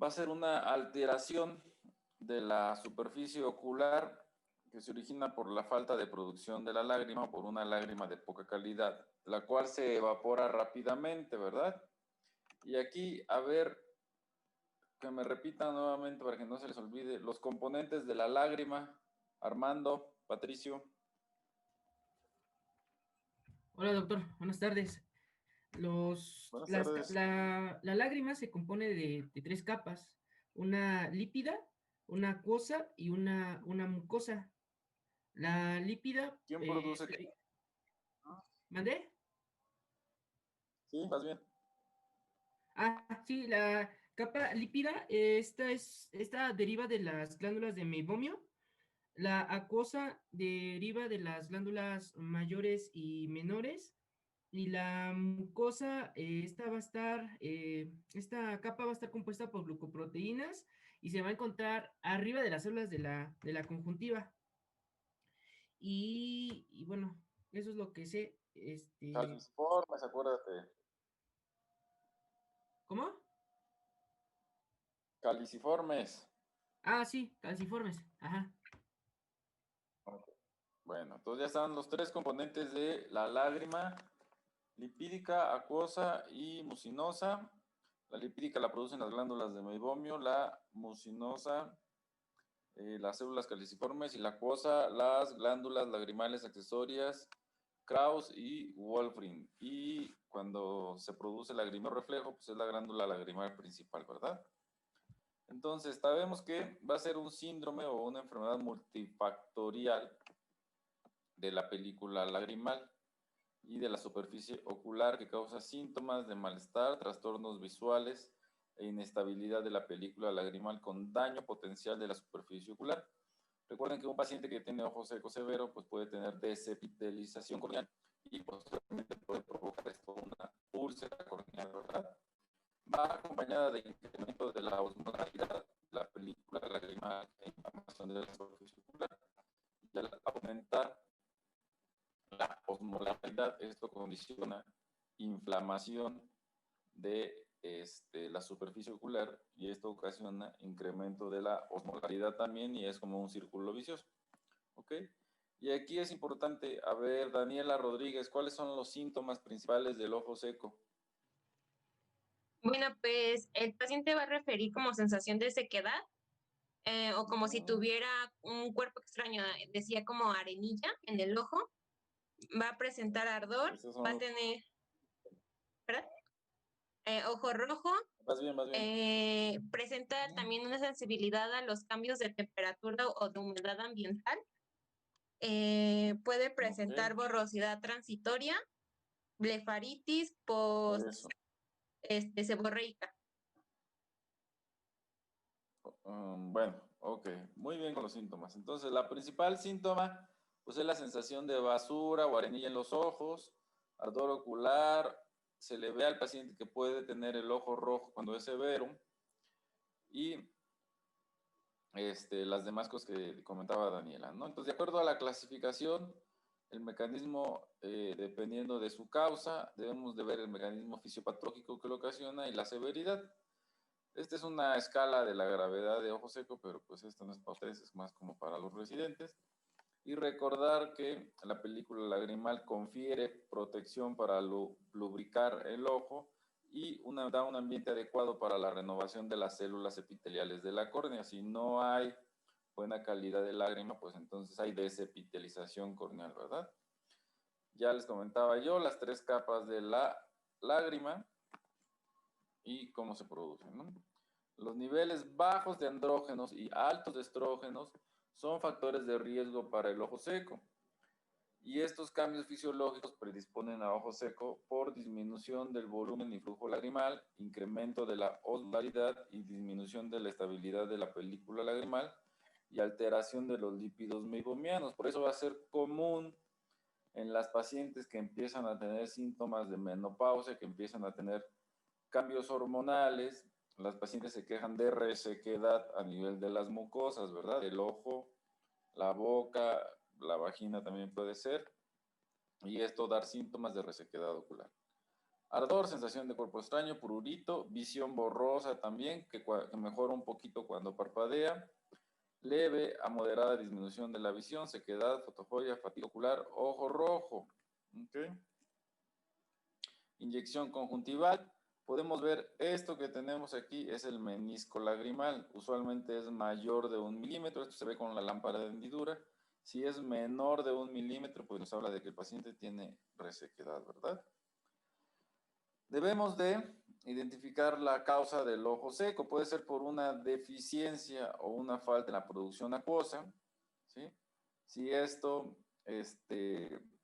va a ser una alteración de la superficie ocular que se origina por la falta de producción de la lágrima o por una lágrima de poca calidad, la cual se evapora rápidamente, ¿verdad? Y aquí, a ver, que me repitan nuevamente para que no se les olvide los componentes de la lágrima. Armando, Patricio. Hola doctor, buenas tardes. Buenas tardes. La lágrima se compone de tres capas, una lípida, una acuosa y una mucosa. La lípida, ¿Quién produce? ¿mandé? Sí, más bien. Ah, sí, la capa lípida, esta deriva de las glándulas de meibomio. La acuosa deriva de las glándulas mayores y menores. Y la mucosa, esta capa va a estar compuesta por glucoproteínas y se va a encontrar arriba de las células de la conjuntiva. Y bueno, eso es lo que sé. Calciformes, acuérdate. ¿Cómo? Caliciformes. Ah, sí, calciformes. Ajá. Ok. Bueno, entonces ya están los tres componentes de la lágrima: lipídica, acuosa y mucinosa. La lipídica la producen las glándulas de meibomio, la mucinosa, las células caliciformes, y la acuosa, las glándulas lagrimales accesorias, Krauss y Wolfram. Y cuando se produce el lagrimal reflejo, pues es la glándula lagrimal principal, ¿verdad? Entonces, sabemos que va a ser un síndrome o una enfermedad multifactorial de la película lagrimal y de la superficie ocular, que causa síntomas de malestar, trastornos visuales e inestabilidad de la película lagrimal con daño potencial de la superficie ocular. Recuerden que un paciente que tiene ojo seco severo pues puede tener desepitelización corneal y posteriormente puede provocar esto una úlcera corneal, ¿verdad? Va acompañada de incremento de la osmolaridad de la película lagrimal e inflamación de la superficie ocular. Y al aumentar la osmolaridad, esto condiciona inflamación de la superficie ocular y esto ocasiona incremento de la osmolaridad también y es como un círculo vicioso. ¿Ok? Y aquí es importante, a ver, Daniela Rodríguez, ¿cuáles son los síntomas principales del ojo seco? Bueno, pues el paciente va a referir como sensación de sequedad o como si tuviera un cuerpo extraño, decía como arenilla en el ojo, va a presentar ardor, va a tener, ¿verdad? Ojo rojo, Más bien, más bien. presenta también una sensibilidad a los cambios de temperatura o de humedad ambiental, puede presentar borrosidad transitoria, blefaritis post seborreica. Bueno, ok, muy bien con los síntomas. Entonces, la principal síntoma, pues es la sensación de basura o arenilla en los ojos, ardor ocular, se le ve al paciente que puede tener el ojo rojo cuando es severo, y las demás cosas que comentaba Daniela, ¿no? Entonces, de acuerdo a la clasificación, el mecanismo, dependiendo de su causa, debemos de ver el mecanismo fisiopatológico que lo ocasiona y la severidad. Esta es una escala de la gravedad de ojo seco, pero pues esto no es para ustedes, es más como para los residentes. Y recordar que la película lagrimal confiere protección para lubricar el ojo y da un ambiente adecuado para la renovación de las células epiteliales de la córnea. Si no hay buena calidad de lágrima, pues entonces hay desepitelización corneal, ¿verdad? Ya les comentaba yo las tres capas de la lágrima y cómo se producen, ¿no? Los niveles bajos de andrógenos y altos de estrógenos son factores de riesgo para el ojo seco. Y estos cambios fisiológicos predisponen a ojo seco por disminución del volumen y flujo lagrimal, incremento de la osmolaridad y disminución de la estabilidad de la película lagrimal y alteración de los lípidos meibomianos. Por eso va a ser común en las pacientes que empiezan a tener síntomas de menopausia, que empiezan a tener cambios hormonales. Las pacientes se quejan de resequedad a nivel de las mucosas, ¿verdad? El ojo, la boca, la vagina también puede ser, y esto dar síntomas de resequedad ocular. Ardor, sensación de cuerpo extraño, prurito, visión borrosa también, que mejora un poquito cuando parpadea. Leve a moderada disminución de la visión, sequedad, fotofobia, fatiga ocular, ojo rojo. ¿Okay? Inyección conjuntival. Podemos ver esto que tenemos aquí es el menisco lagrimal. Usualmente es mayor de 1 milímetro. Esto se ve con la lámpara de hendidura. Si es menor de 1 milímetro, pues nos habla de que el paciente tiene resequedad, ¿verdad? Debemos de identificar la causa del ojo seco. Puede ser por una deficiencia o una falta en la producción acuosa, ¿sí? Si esto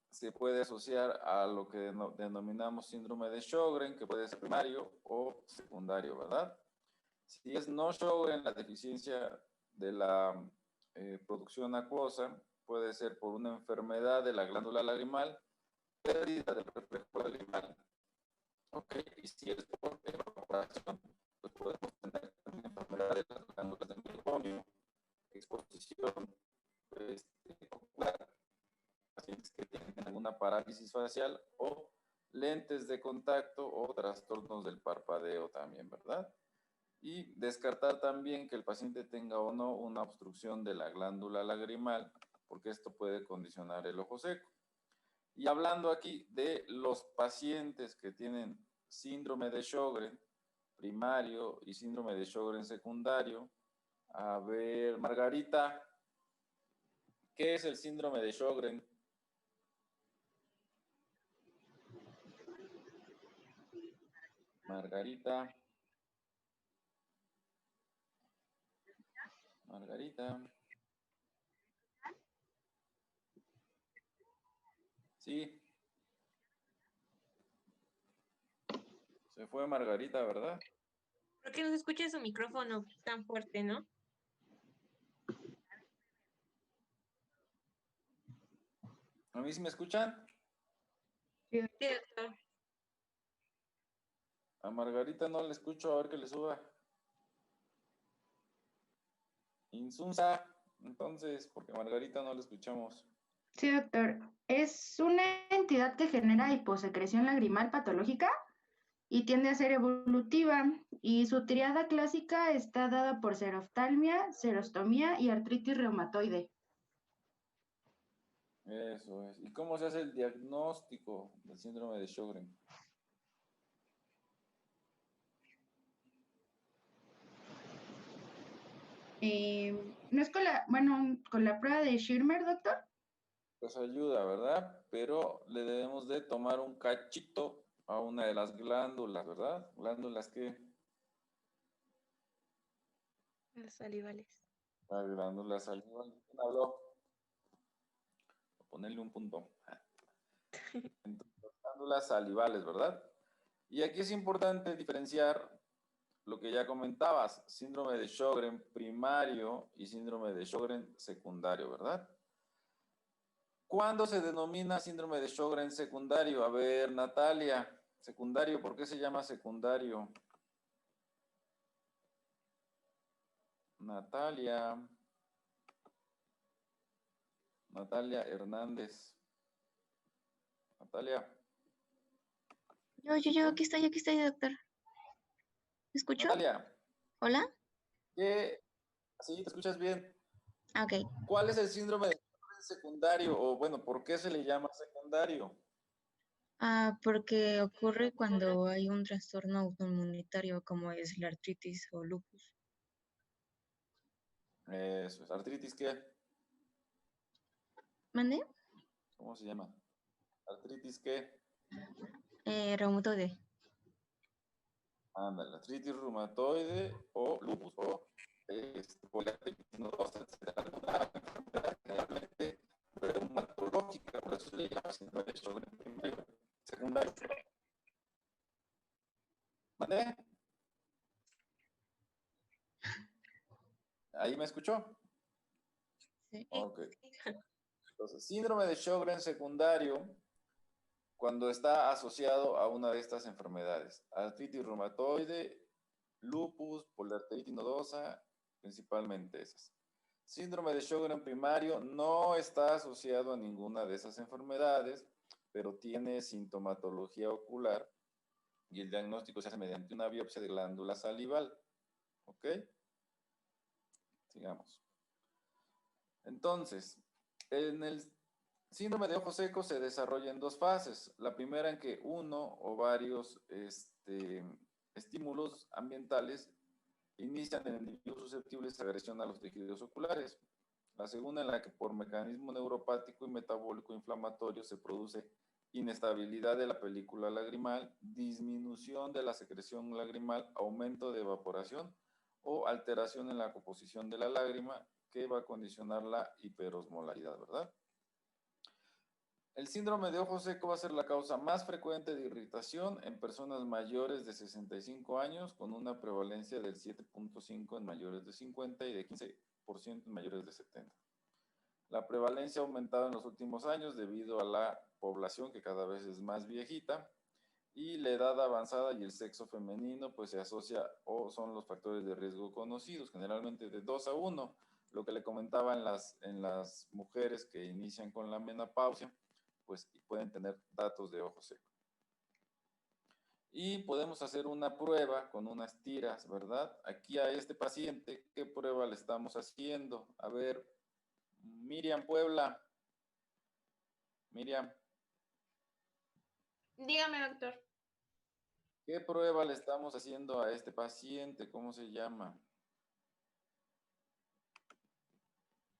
se puede asociar a lo que denominamos síndrome de Sjögren, que puede ser primario o secundario, ¿verdad? Si es no Sjögren, la deficiencia de la producción acuosa puede ser por una enfermedad de la glándula lagrimal, pérdida del reflejo lagrimal. Ok, y si es por evaporación, pues podemos tener una enfermedad de las glándulas del meiomio, exposición ocular, pacientes que tienen alguna parálisis facial o lentes de contacto o trastornos del parpadeo también, ¿verdad? Y descartar también que el paciente tenga o no una obstrucción de la glándula lagrimal, porque esto puede condicionar el ojo seco. Y hablando aquí de los pacientes que tienen síndrome de Sjögren primario y síndrome de Sjögren secundario, a ver, Margarita, ¿qué es el síndrome de Sjögren? Margarita. Sí. Se fue Margarita, ¿verdad? ¿Por qué no se escucha su micrófono tan fuerte, no? ¿A mí sí me escuchan? Sí, doctor. A Margarita no le escucho, a ver que le suba. Insunza, entonces, porque a Margarita no le escuchamos. Sí, doctor. Es una entidad que genera hiposecreción lagrimal patológica y tiende a ser evolutiva. Y su triada clásica está dada por xeroftalmia, xerostomía y artritis reumatoide. Eso es. ¿Y cómo se hace el diagnóstico del síndrome de Sjögren? ¿No es con la prueba de Schirmer, doctor? Pues ayuda, ¿verdad? Pero le debemos de tomar un cachito a una de las glándulas, ¿verdad? Glándulas que... Las salivales. Las glándulas salivales. ¿Quién habló? Voy a ponerle un punto. Entonces, las glándulas salivales, ¿verdad? Y aquí es importante diferenciar lo que ya comentabas, síndrome de Sjögren primario y síndrome de Sjögren secundario, ¿verdad? ¿Cuándo se denomina síndrome de Sjögren secundario? A ver, Natalia, secundario, ¿por qué se llama secundario? Natalia Hernández. Natalia. Yo, aquí estoy, doctor. ¿Me escucho? Natalia. ¿Hola? ¿Qué? Sí, te escuchas bien. Ok. ¿Cuál es el síndrome de Sjögren secundario? O bueno, ¿por qué se le llama secundario? Porque ocurre cuando hay un trastorno autoinmunitario como es la artritis o lupus. Eso es. ¿Artritis qué? ¿Mande? ¿Cómo se llama? ¿Artritis qué? Reumatoide. Ándale, artritis reumatoide o lupus o poliartritis nodosa, etcétera. Una enfermedad generalmente reumatológica, por eso se le llama síndrome de Sjögren primario, secundario. ¿Vale? ¿Ahí me escuchó? Sí. Ok. Entonces, síndrome de Sjögren secundario cuando está asociado a una de estas enfermedades. Artritis reumatoide, lupus, poliartritis nodosa, principalmente esas. Síndrome de Sjögren primario no está asociado a ninguna de esas enfermedades, pero tiene sintomatología ocular y el diagnóstico se hace mediante una biopsia de glándula salival. ¿Ok? Sigamos. Entonces, en el síndrome de ojo seco se desarrolla en dos fases. La primera en que uno o varios estímulos ambientales inician en individuos susceptibles de agresión a los tejidos oculares. La segunda en la que por mecanismo neuropático y metabólico inflamatorio se produce inestabilidad de la película lagrimal, disminución de la secreción lagrimal, aumento de evaporación o alteración en la composición de la lágrima que va a condicionar la hiperosmolaridad, ¿verdad? El síndrome de ojo seco va a ser la causa más frecuente de irritación en personas mayores de 65 años, con una prevalencia del 7.5 en mayores de 50 y de 15% en mayores de 70. La prevalencia ha aumentado en los últimos años debido a la población que cada vez es más viejita y la edad avanzada y el sexo femenino pues se asocia o son los factores de riesgo conocidos, generalmente de 2 a 1, lo que le comentaba en las mujeres que inician con la menopausia, pues pueden tener datos de ojo seco. Y podemos hacer una prueba con unas tiras, ¿verdad? Aquí a este paciente, ¿qué prueba le estamos haciendo? A ver, Miriam Puebla. Miriam, Dígame, doctor. ¿qué prueba le estamos haciendo a este paciente? ¿Cómo se llama?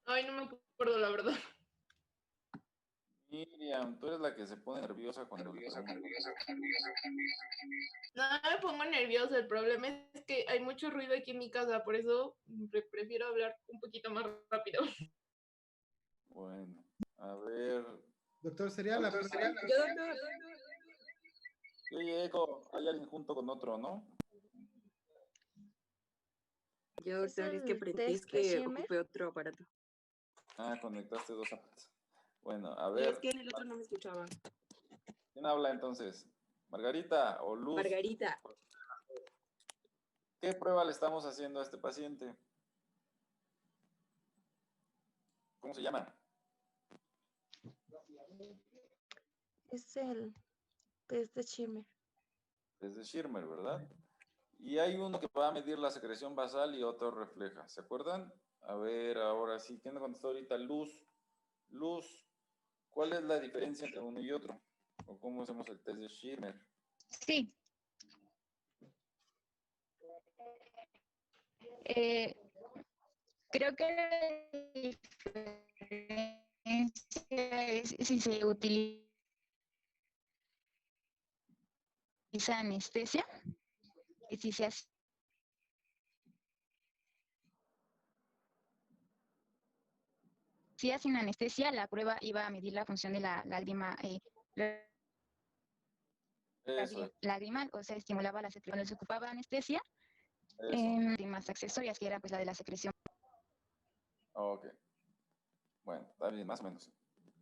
Ay, no me acuerdo, la verdad. Miriam, tú eres la que se pone nerviosa cuando le pregunto. No me pongo nerviosa. El problema es que hay mucho ruido aquí en mi casa, por eso prefiero hablar un poquito más rápido. Bueno, a ver. Doctor, sería la... Yo, doctor. Oye, Eco, hay alguien junto con otro, ¿no? Yo, ¿Es doctor, es que el aprendí test que Schirmer? ocupé otro aparato. Ah, conectaste dos aparatos. Bueno, a Y ver. es que en el otro no me escuchaba. ¿Quién habla entonces? ¿Margarita o Luz? Margarita. ¿Qué prueba le estamos haciendo a este paciente? ¿Cómo se llama? Es el test de Schirmer. Es de Schirmer, ¿verdad? Y hay uno que va a medir la secreción basal y otro refleja. ¿Se acuerdan? A ver, ahora sí. ¿Quién contestó ahorita? Luz. Luz, ¿cuál es la diferencia entre uno y otro? ¿O cómo hacemos el test de Schirmer? Sí. Creo que la diferencia es si se utiliza anestesia y si se hace sin anestesia, la prueba iba a medir la función de la lágrima Eso es. lagrimal, o sea, estimulaba la secreción. Cuando se ocupaba anestesia, lágrimas accesorias, que era pues la de la secreción. Ok. Bueno, está bien, más o menos.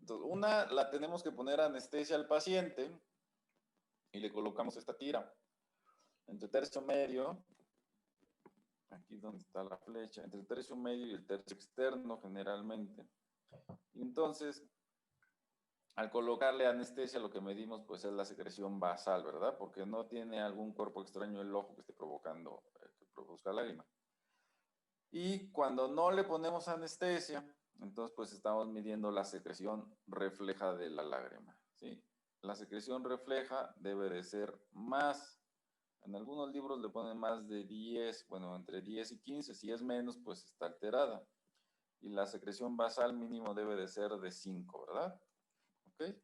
Entonces, una la tenemos que poner anestesia al paciente y le colocamos esta tira entre tercio medio, aquí donde está la flecha, entre el tercio medio y el tercio externo generalmente. Y entonces, al colocarle anestesia, lo que medimos pues es la secreción basal, ¿verdad? Porque no tiene algún cuerpo extraño el ojo que esté provocando, que produzca lágrima. Y cuando no le ponemos anestesia, entonces pues estamos midiendo la secreción refleja de la lágrima, ¿sí? La secreción refleja debe de ser más, en algunos libros le ponen más de 10, bueno, entre 10 y 15, si es menos pues está alterada. Y la secreción basal mínimo debe de ser de 5, ¿verdad? ¿Ok?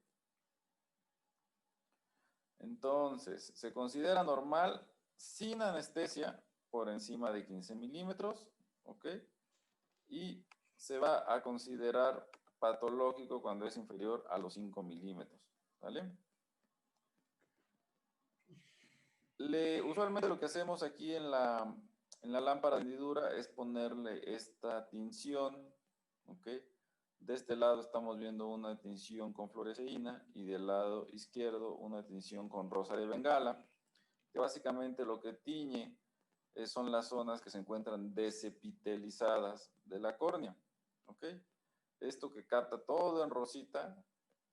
Entonces, se considera normal sin anestesia por encima de 15 milímetros, ¿ok? Y se va a considerar patológico cuando es inferior a los 5 milímetros, ¿vale? Usualmente lo que hacemos aquí en la lámpara de hendidura es ponerle esta tinción, ¿ok? De este lado estamos viendo una tinción con fluoresceína y del lado izquierdo una tinción con rosa de bengala, que básicamente lo que tiñe son las zonas que se encuentran desepitelizadas de la córnea, ¿ok? Esto que capta todo en rosita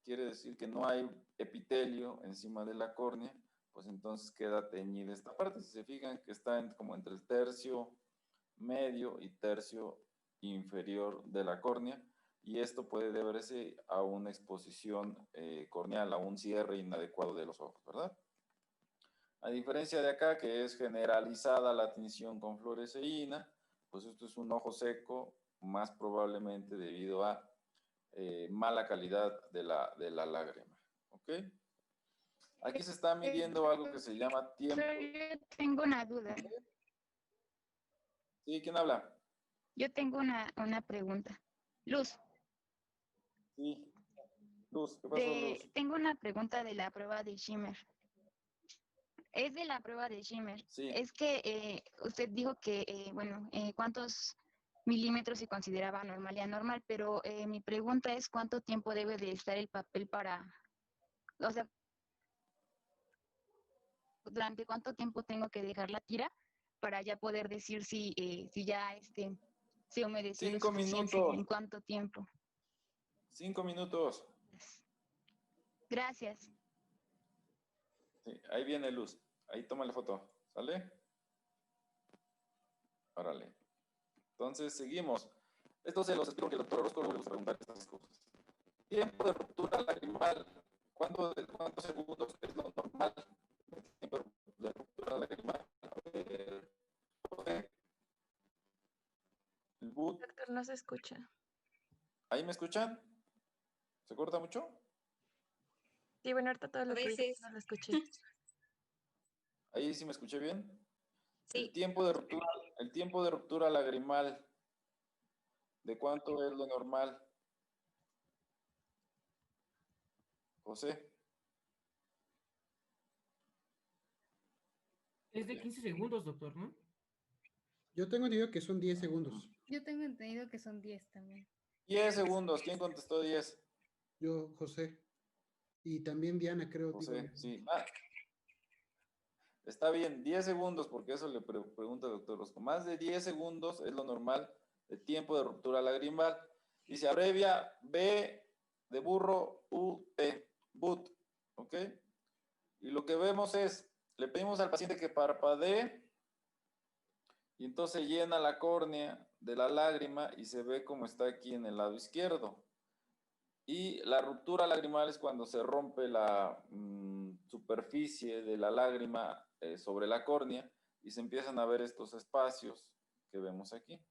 quiere decir que no hay epitelio encima de la córnea pues entonces queda teñida esta parte. Si se fijan que está como entre el tercio medio y tercio inferior de la córnea, y esto puede deberse a una exposición corneal, a un cierre inadecuado de los ojos, ¿verdad? A diferencia de acá, que es generalizada la tinción con fluoresceína, pues esto es un ojo seco, más probablemente debido a mala calidad de la lágrima, ¿ok? Aquí se está midiendo algo que se llama tiempo. Yo tengo una duda. ¿Sí? ¿Quién habla? Yo tengo una pregunta. Luz, Sí. Luz, ¿qué pasó, Luz? tengo una pregunta de la prueba de Schimmer. Es de la prueba de Schimmer. Sí. Es que usted dijo que, bueno, ¿cuántos milímetros se consideraba normal y anormal? Pero mi pregunta es, ¿cuánto tiempo debe de estar el papel para, o sea, durante cuánto tiempo tengo que dejar la tira para ya poder decir si ya se humedeció lo 5 suficiente? minutos. ¿En cuánto tiempo? 5 minutos. Gracias. Sí, ahí viene Luz. Ahí toma la foto. ¿Sale? Órale. Entonces, seguimos. Esto se los explico que el doctor Orozco le gusta preguntar estas cosas. Tiempo de ruptura lagrimal. ¿Cuántos segundos es lo normal? Tiempo de ruptura lagrimal. A ver. El boot. Doctor, no se escucha. ¿Ahí me escuchan? ¿Se corta mucho? Sí, bueno, ahorita todos A los ruidos veces. no lo escuché. ¿Ahí sí me escuché bien? Sí. El tiempo de ruptura lagrimal. ¿De cuánto es lo normal? José. Es de 15 segundos, doctor, ¿no? Yo tengo entendido que son 10 segundos. Yo tengo entendido que son 10 también. 10 segundos. ¿Quién contestó 10? Yo, José. Y también Diana, creo. José, digo. sí. Está bien, 10 segundos, porque eso le pregunta el doctor Orozco. Más de 10 segundos es lo normal de tiempo de ruptura lagrimal. Y se abrevia B de burro, U, T, BUT. ¿Ok? Y lo que vemos es, le pedimos al paciente que parpadee y entonces llena la córnea de la lágrima y se ve como está aquí en el lado izquierdo. Y la ruptura lagrimal es cuando se rompe la superficie de la lágrima sobre la córnea y se empiezan a ver estos espacios que vemos aquí.